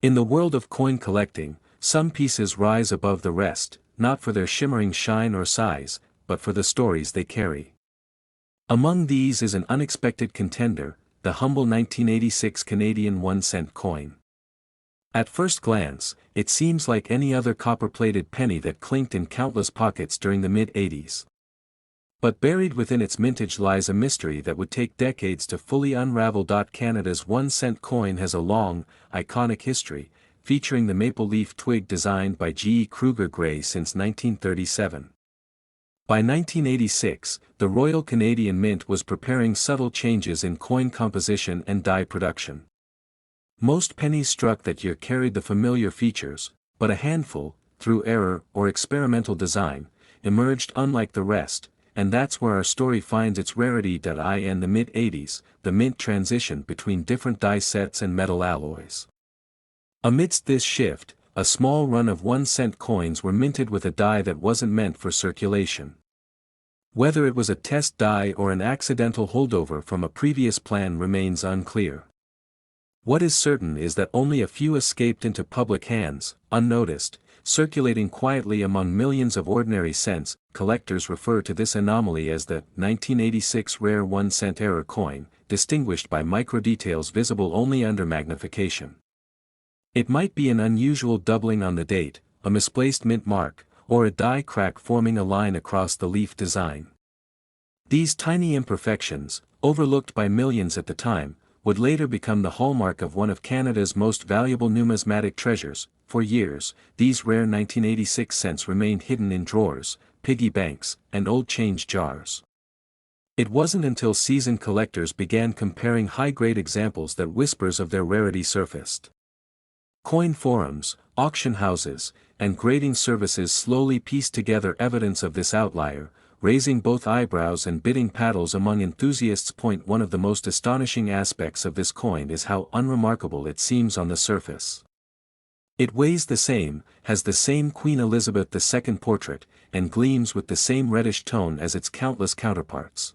In the world of coin collecting, some pieces rise above the rest, not for their shimmering shine or size, but for the stories they carry. Among these is an unexpected contender, the humble 1986 Canadian 1-cent coin. At first glance, it seems like any other copper-plated penny that clinked in countless pockets during the mid-80s. But buried within its mintage lies a mystery that would take decades to fully unravel. Canada's 1-cent coin has a long, iconic history, featuring the maple leaf twig designed by G. E. Kruger Gray since 1937. By 1986, the Royal Canadian Mint was preparing subtle changes in coin composition and die production. Most pennies struck that year carried the familiar features, but a handful, through error or experimental design, emerged unlike the rest, and that's where our story finds its rarity. In the mid-80s, the mint transitioned between different die sets and metal alloys. Amidst this shift, a small run of 1-cent coins were minted with a die that wasn't meant for circulation. Whether it was a test die or an accidental holdover from a previous plan remains unclear. What is certain is that only a few escaped into public hands, unnoticed, circulating quietly among millions of ordinary cents. Collectors refer to this anomaly as the 1986 rare 1-cent error coin, distinguished by micro-details visible only under magnification. It might be an unusual doubling on the date, a misplaced mint mark, or a die crack forming a line across the leaf design. These tiny imperfections, overlooked by millions at the time, would later become the hallmark of one of Canada's most valuable numismatic treasures. For years, these rare 1986 cents remained hidden in drawers, piggy banks, and old change jars. It wasn't until seasoned collectors began comparing high-grade examples that whispers of their rarity surfaced. Coin forums, auction houses, and grading services slowly pieced together evidence of this outlier, raising both eyebrows and bidding paddles among enthusiasts. One of the most astonishing aspects of this coin is how unremarkable it seems on the surface. It weighs the same, has the same Queen Elizabeth II portrait, and gleams with the same reddish tone as its countless counterparts.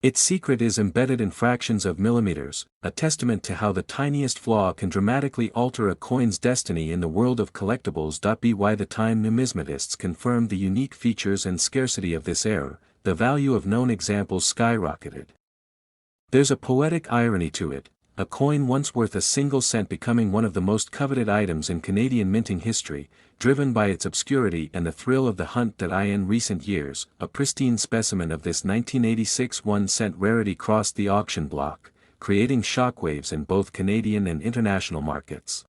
Its secret is embedded in fractions of millimeters, a testament to how the tiniest flaw can dramatically alter a coin's destiny in the world of collectibles. By the time numismatists confirmed the unique features and scarcity of this error, the value of known examples skyrocketed. There's a poetic irony to it, a coin once worth a single cent becoming one of the most coveted items in Canadian minting history, driven by its obscurity and the thrill of the hunt. In recent years, a pristine specimen of this 1986 1-cent rarity crossed the auction block, creating shockwaves in both Canadian and international markets.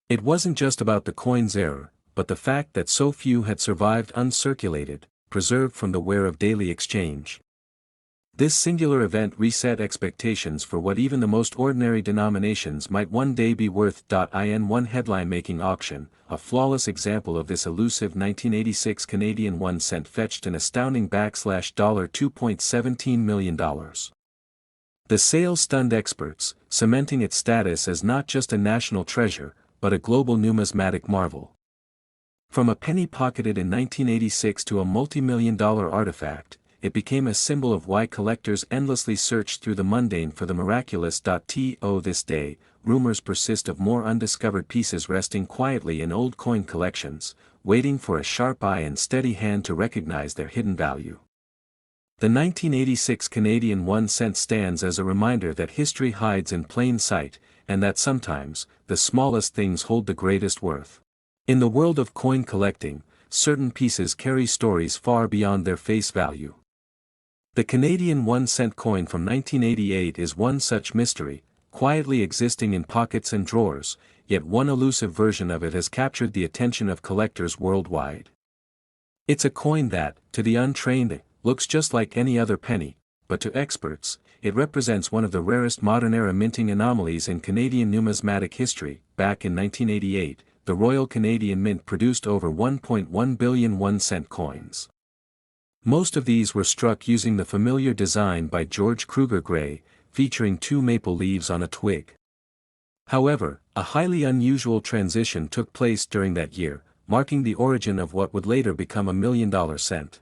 It wasn't just about the coin's error, but the fact that so few had survived uncirculated, preserved from the wear of daily exchange. This singular event reset expectations for what even the most ordinary denominations might one day be worth. In one headline-making auction, a flawless example of this elusive 1986 Canadian 1-cent fetched an astounding $2.17 million. The sale stunned experts, cementing its status as not just a national treasure, but a global numismatic marvel. From a penny pocketed in 1986 to a multi-million-dollar artifact, it became a symbol of why collectors endlessly searched through the mundane for the miraculous. To this day, rumors persist of more undiscovered pieces resting quietly in old coin collections, waiting for a sharp eye and steady hand to recognize their hidden value. The 1986 Canadian 1-cent stands as a reminder that history hides in plain sight, and that sometimes, the smallest things hold the greatest worth. In the world of coin collecting, certain pieces carry stories far beyond their face value. The Canadian 1-cent coin from 1988 is one such mystery, quietly existing in pockets and drawers, yet one elusive version of it has captured the attention of collectors worldwide. It's a coin that, to the untrained, looks just like any other penny, but to experts, it represents one of the rarest modern-era minting anomalies in Canadian numismatic history. Back in 1988, the Royal Canadian Mint produced over 1.1 billion 1-cent coins. Most of these were struck using the familiar design by George Kruger Gray, featuring 2 maple leaves on a twig. However, a highly unusual transition took place during that year, marking the origin of what would later become a $1 million cent.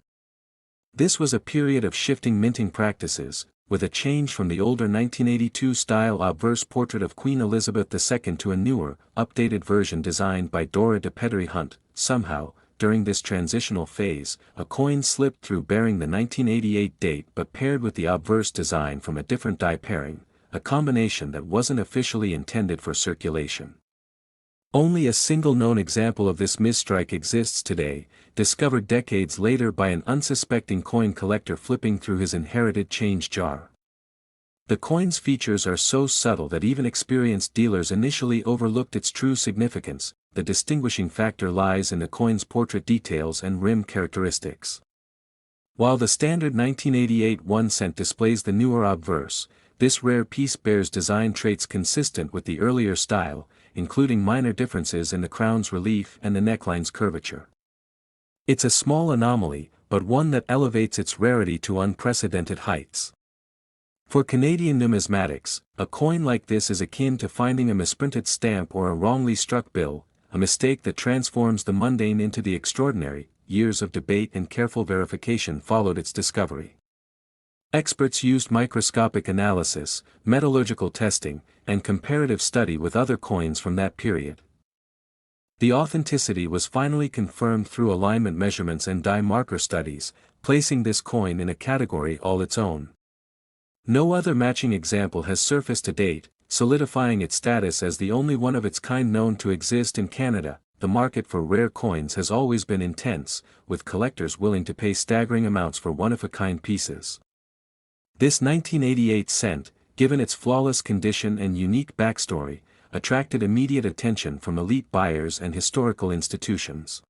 This was a period of shifting minting practices, with a change from the older 1982-style obverse portrait of Queen Elizabeth II to a newer, updated version designed by Dora de Petrie Hunt. Somehow, during this transitional phase, a coin slipped through bearing the 1988 date but paired with the obverse design from a different die pairing, a combination that wasn't officially intended for circulation. Only a single known example of this misstrike exists today, discovered decades later by an unsuspecting coin collector flipping through his inherited change jar. The coin's features are so subtle that even experienced dealers initially overlooked its true significance. The distinguishing factor lies in the coin's portrait details and rim characteristics. While the standard 1988 1 cent displays the newer obverse, this rare piece bears design traits consistent with the earlier style, including minor differences in the crown's relief and the neckline's curvature. It's a small anomaly, but one that elevates its rarity to unprecedented heights. For Canadian numismatics, a coin like this is akin to finding a misprinted stamp or a wrongly struck bill, a mistake that transforms the mundane into the extraordinary. Years of debate and careful verification followed its discovery. Experts used microscopic analysis, metallurgical testing, and comparative study with other coins from that period. The authenticity was finally confirmed through alignment measurements and die marker studies, placing this coin in a category all its own. No other matching example has surfaced to date, solidifying its status as the only one of its kind known to exist in Canada. The market for rare coins has always been intense, with collectors willing to pay staggering amounts for one-of-a-kind pieces. This 1988 cent, given its flawless condition and unique backstory, attracted immediate attention from elite buyers and historical institutions.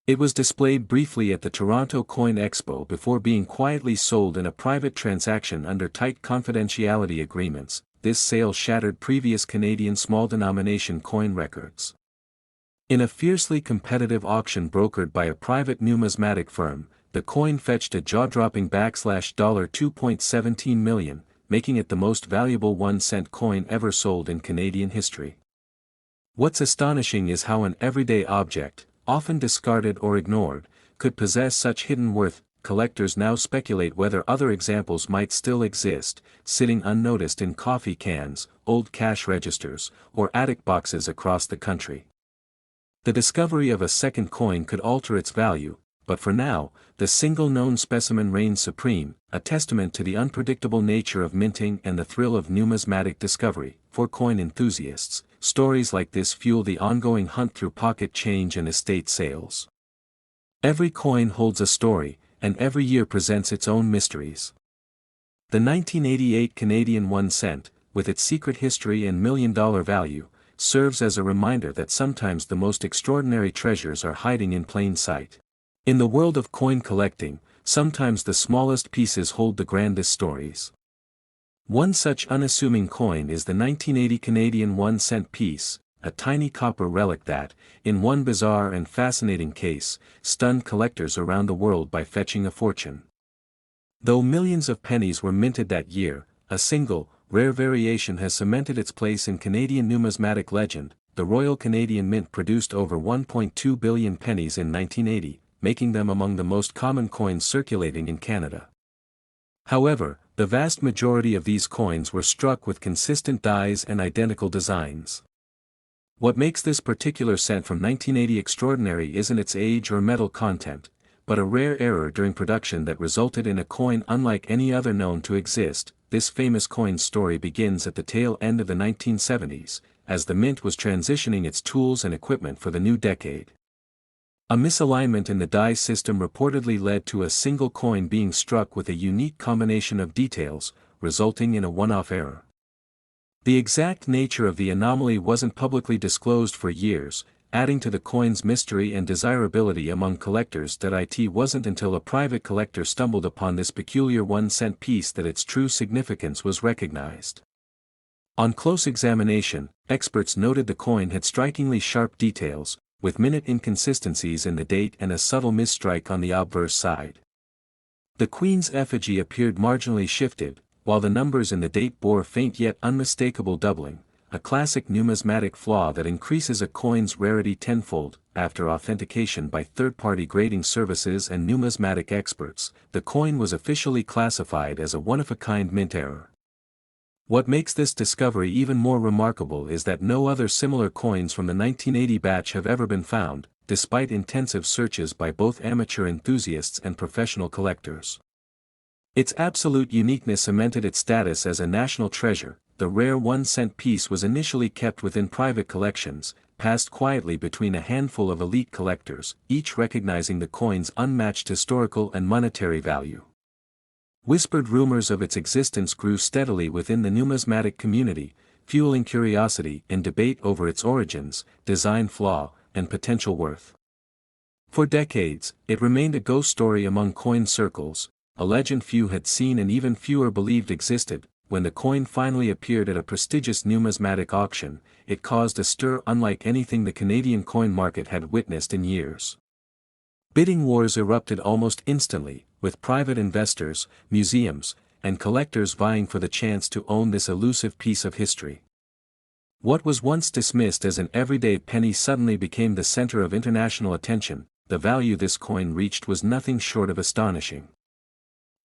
It was displayed briefly at the Toronto Coin Expo before being quietly sold in a private transaction under tight confidentiality agreements. This sale shattered previous Canadian small-denomination coin records. In a fiercely competitive auction brokered by a private numismatic firm, the coin fetched a jaw-dropping $2.17 million, making it the most valuable 1 cent coin ever sold in Canadian history. What's astonishing is how an everyday object, often discarded or ignored, could possess such hidden worth. Collectors now speculate whether other examples might still exist, sitting unnoticed in coffee cans, old cash registers, or attic boxes across the country. The discovery of a second coin could alter its value, but for now, the single known specimen reigns supreme, a testament to the unpredictable nature of minting and the thrill of numismatic discovery. For coin enthusiasts, stories like this fuel the ongoing hunt through pocket change and estate sales. Every coin holds a story, and every year presents its own mysteries. The 1988 Canadian 1 cent, with its secret history and million-dollar value, serves as a reminder that sometimes the most extraordinary treasures are hiding in plain sight. In the world of coin collecting, sometimes the smallest pieces hold the grandest stories. One such unassuming coin is the 1980 Canadian 1 cent piece, a tiny copper relic that, in one bizarre and fascinating case, stunned collectors around the world by fetching a fortune. Though millions of pennies were minted that year, a single, rare variation has cemented its place in Canadian numismatic legend. The Royal Canadian Mint produced over 1.2 billion pennies in 1980, making them among the most common coins circulating in Canada. However, the vast majority of these coins were struck with consistent dies and identical designs. What makes this particular cent from 1980 extraordinary isn't its age or metal content, but a rare error during production that resulted in a coin unlike any other known to exist. This famous coin's story begins at the tail end of the 1970s, as the mint was transitioning its tools and equipment for the new decade. A misalignment in the die system reportedly led to a single coin being struck with a unique combination of details, resulting in a one-off error. The exact nature of the anomaly wasn't publicly disclosed for years, adding to the coin's mystery and desirability among collectors. It wasn't until a private collector stumbled upon this peculiar 1 cent piece that its true significance was recognized. On close examination, experts noted the coin had strikingly sharp details, with minute inconsistencies in the date and a subtle misstrike on the obverse side. The Queen's effigy appeared marginally shifted, while the numbers in the date bore faint yet unmistakable doubling, a classic numismatic flaw that increases a coin's rarity tenfold. After authentication by third-party grading services and numismatic experts, the coin was officially classified as a one-of-a-kind mint error. What makes this discovery even more remarkable is that no other similar coins from the 1980 batch have ever been found, despite intensive searches by both amateur enthusiasts and professional collectors. Its absolute uniqueness cemented its status as a national treasure. The rare 1-cent piece was initially kept within private collections, passed quietly between a handful of elite collectors, each recognizing the coin's unmatched historical and monetary value. Whispered rumors of its existence grew steadily within the numismatic community, fueling curiosity and debate over its origins, design flaw, and potential worth. For decades, it remained a ghost story among coin circles, a legend few had seen and even fewer believed existed. When the coin finally appeared at a prestigious numismatic auction, it caused a stir unlike anything the Canadian coin market had witnessed in years. Bidding wars erupted almost instantly, with private investors, museums, and collectors vying for the chance to own this elusive piece of history. What was once dismissed as an everyday penny suddenly became the center of international attention. The value this coin reached was nothing short of astonishing.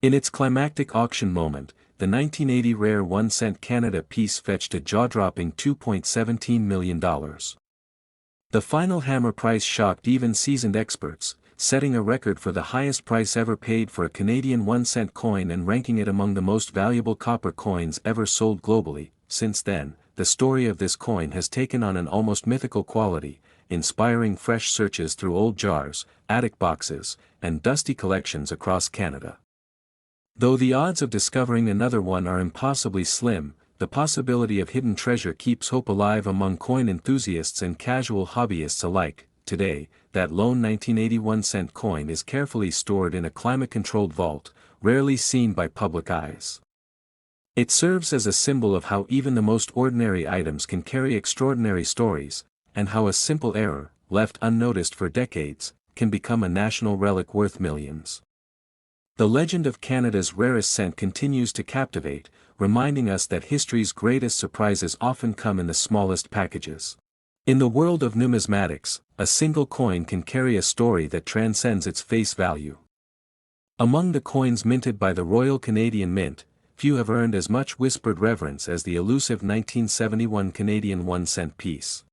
In its climactic auction moment, the 1980 rare 1-cent Canada piece fetched a jaw-dropping $2.17 million. The final hammer price shocked even seasoned experts, setting a record for the highest price ever paid for a Canadian 1-cent coin and ranking it among the most valuable copper coins ever sold globally. Since then, the story of this coin has taken on an almost mythical quality, inspiring fresh searches through old jars, attic boxes, and dusty collections across Canada. Though the odds of discovering another one are impossibly slim, the possibility of hidden treasure keeps hope alive among coin enthusiasts and casual hobbyists alike. Today, that lone 1981-cent coin is carefully stored in a climate-controlled vault, rarely seen by public eyes. It serves as a symbol of how even the most ordinary items can carry extraordinary stories, and how a simple error, left unnoticed for decades, can become a national relic worth millions. The legend of Canada's rarest cent continues to captivate, reminding us that history's greatest surprises often come in the smallest packages. In the world of numismatics, a single coin can carry a story that transcends its face value. Among the coins minted by the Royal Canadian Mint, few have earned as much whispered reverence as the elusive 1971 Canadian 1-cent piece.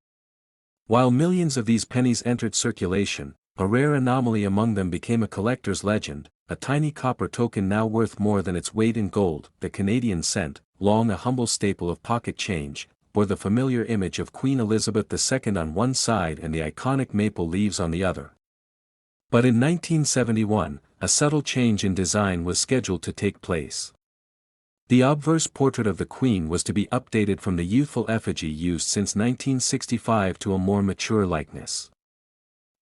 While millions of these pennies entered circulation, a rare anomaly among them became a collector's legend. A tiny copper token now worth more than its weight in gold. The Canadian cent, long a humble staple of pocket change, bore the familiar image of Queen Elizabeth II on one side and the iconic maple leaves on the other. But in 1971, a subtle change in design was scheduled to take place. The obverse portrait of the Queen was to be updated from the youthful effigy used since 1965 to a more mature likeness.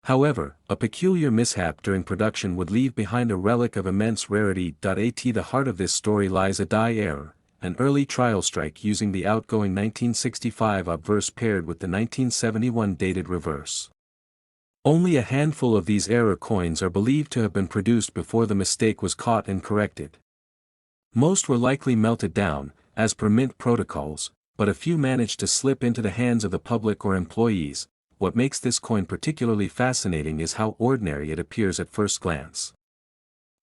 However, a peculiar mishap during production would leave behind a relic of immense rarity. At the heart of this story lies a die error, an early trial strike using the outgoing 1965 obverse paired with the 1971 dated reverse. Only a handful of these error coins are believed to have been produced before the mistake was caught and corrected. Most were likely melted down, as per mint protocols, but a few managed to slip into the hands of the public or employees. What makes this coin particularly fascinating is how ordinary it appears at first glance.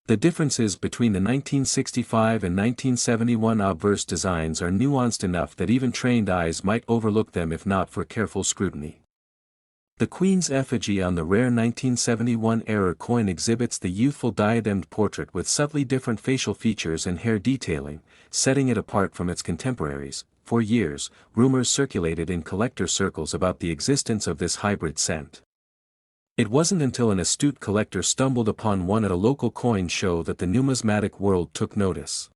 The differences between the 1965 and 1971 obverse designs are nuanced enough that even trained eyes might overlook them if not for careful scrutiny. The Queen's effigy on the rare 1971 error coin exhibits the youthful diademed portrait with subtly different facial features and hair detailing, setting it apart from its contemporaries. For years, rumors circulated in collector circles about the existence of this hybrid cent. It wasn't until an astute collector stumbled upon one at a local coin show that the numismatic world took notice.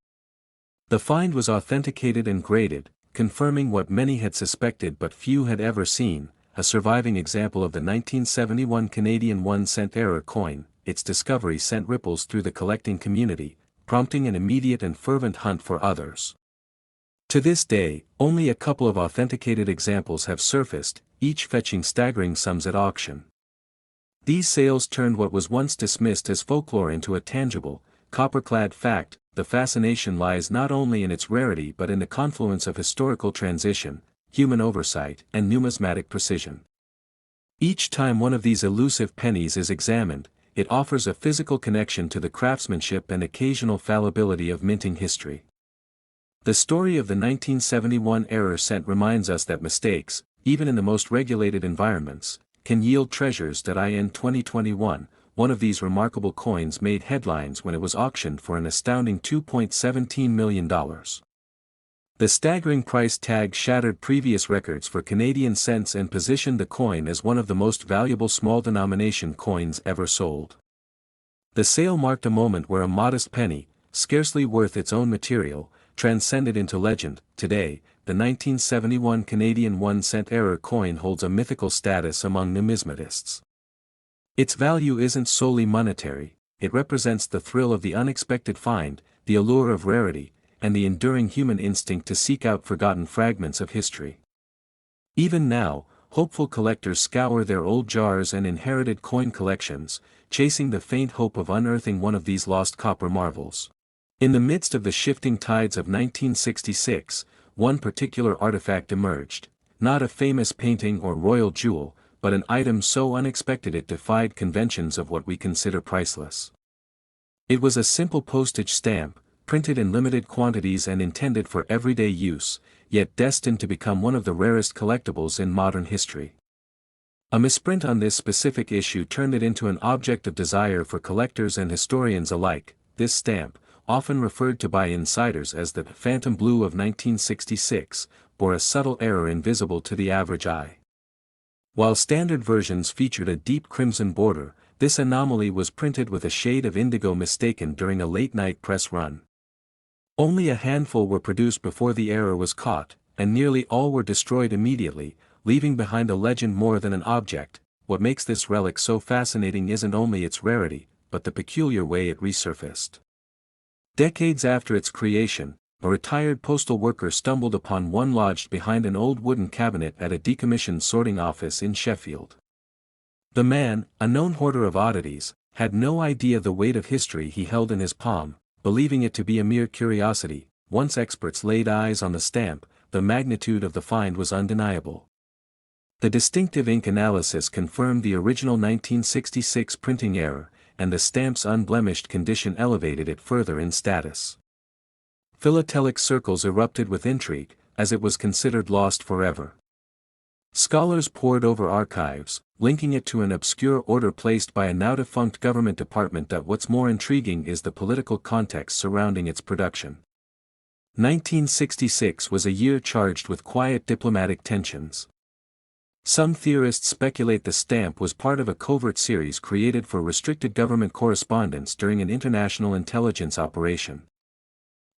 The find was authenticated and graded, confirming what many had suspected but few had ever seen, a surviving example of the 1971 Canadian 1-cent error coin. Its discovery sent ripples through the collecting community, prompting an immediate and fervent hunt for others. To this day, only a couple of authenticated examples have surfaced, each fetching staggering sums at auction. These sales turned what was once dismissed as folklore into a tangible, copper-clad fact. The fascination lies not only in its rarity but in the confluence of historical transition, human oversight, and numismatic precision. Each time one of these elusive pennies is examined, it offers a physical connection to the craftsmanship and occasional fallibility of minting history. The story of the 1971 error cent reminds us that mistakes, even in the most regulated environments, can yield treasures. In 2021, one of these remarkable coins made headlines when it was auctioned for an astounding $2.17 million. The staggering price tag shattered previous records for Canadian cents and positioned the coin as one of the most valuable small-denomination coins ever sold. The sale marked a moment where a modest penny, scarcely worth its own material, transcended into legend. Today, the 1971 Canadian 1-cent error coin holds a mythical status among numismatists. Its value isn't solely monetary, it represents the thrill of the unexpected find, the allure of rarity, and the enduring human instinct to seek out forgotten fragments of history. Even now, hopeful collectors scour their old jars and inherited coin collections, chasing the faint hope of unearthing one of these lost copper marvels. In the midst of the shifting tides of 1966, one particular artifact emerged, not a famous painting or royal jewel, but an item so unexpected it defied conventions of what we consider priceless. It was a simple postage stamp, printed in limited quantities and intended for everyday use, yet destined to become one of the rarest collectibles in modern history. A misprint on this specific issue turned it into an object of desire for collectors and historians alike. This stamp, often referred to by insiders as the Phantom Blue of 1966, bore a subtle error invisible to the average eye. While standard versions featured a deep crimson border, this anomaly was printed with a shade of indigo mistaken during a late-night press run. Only a handful were produced before the error was caught, and nearly all were destroyed immediately, leaving behind a legend more than an object. What makes this relic so fascinating isn't only its rarity, but the peculiar way it resurfaced. Decades after its creation, a retired postal worker stumbled upon one lodged behind an old wooden cabinet at a decommissioned sorting office in Sheffield. The man, a known hoarder of oddities, had no idea the weight of history he held in his palm, believing it to be a mere curiosity. Once experts laid eyes on the stamp, the magnitude of the find was undeniable. The distinctive ink analysis confirmed the original 1966 printing error, and the stamp's unblemished condition elevated it further in status. Philatelic circles erupted with intrigue, as it was considered lost forever. Scholars pored over archives, linking it to an obscure order placed by a now-defunct government department. What's more intriguing is the political context surrounding its production. 1966 was a year charged with quiet diplomatic tensions. Some theorists speculate the stamp was part of a covert series created for restricted government correspondence during an international intelligence operation.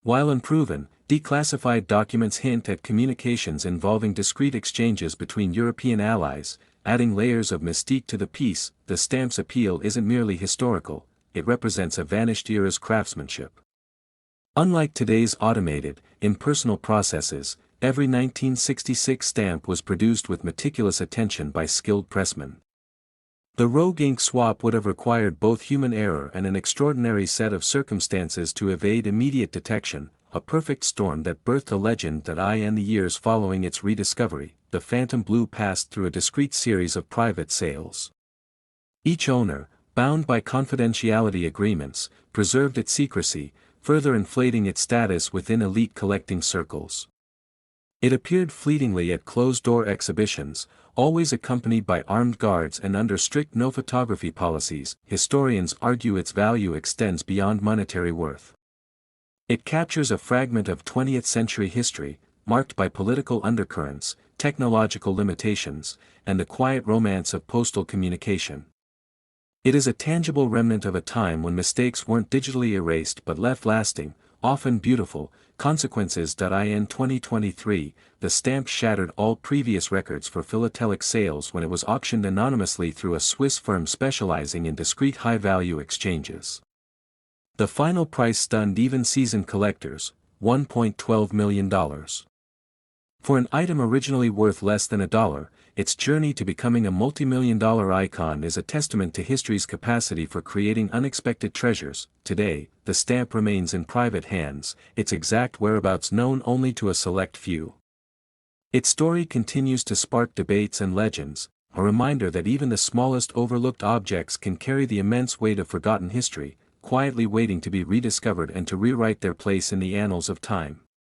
While unproven, declassified documents hint at communications involving discreet exchanges between European allies, adding layers of mystique to the piece. The stamp's appeal isn't merely historical, it represents a vanished era's craftsmanship. Unlike today's automated, impersonal processes, every 1966 stamp was produced with meticulous attention by skilled pressmen. The rogue ink swap would have required both human error and an extraordinary set of circumstances to evade immediate detection, a perfect storm that birthed a legend. In the years following its rediscovery, the Phantom Blue passed through a discreet series of private sales. Each owner, bound by confidentiality agreements, preserved its secrecy, further inflating its status within elite collecting circles. It appeared fleetingly at closed-door exhibitions, always accompanied by armed guards and under strict no-photography policies. Historians argue its value extends beyond monetary worth. It captures a fragment of 20th-century history, marked by political undercurrents, technological limitations, and the quiet romance of postal communication. It is a tangible remnant of a time when mistakes weren't digitally erased but left lasting, often beautiful, consequences. In 2023, the stamp shattered all previous records for philatelic sales when it was auctioned anonymously through a Swiss firm specializing in discreet high-value exchanges. The final price stunned even seasoned collectors, $1.12 million. For an item originally worth less than $1, its journey to becoming a multi-million-dollar icon is a testament to history's capacity for creating unexpected treasures. Today, the stamp remains in private hands, its exact whereabouts known only to a select few. Its story continues to spark debates and legends, a reminder that even the smallest overlooked objects can carry the immense weight of forgotten history, quietly waiting to be rediscovered and to rewrite their place in the annals of time.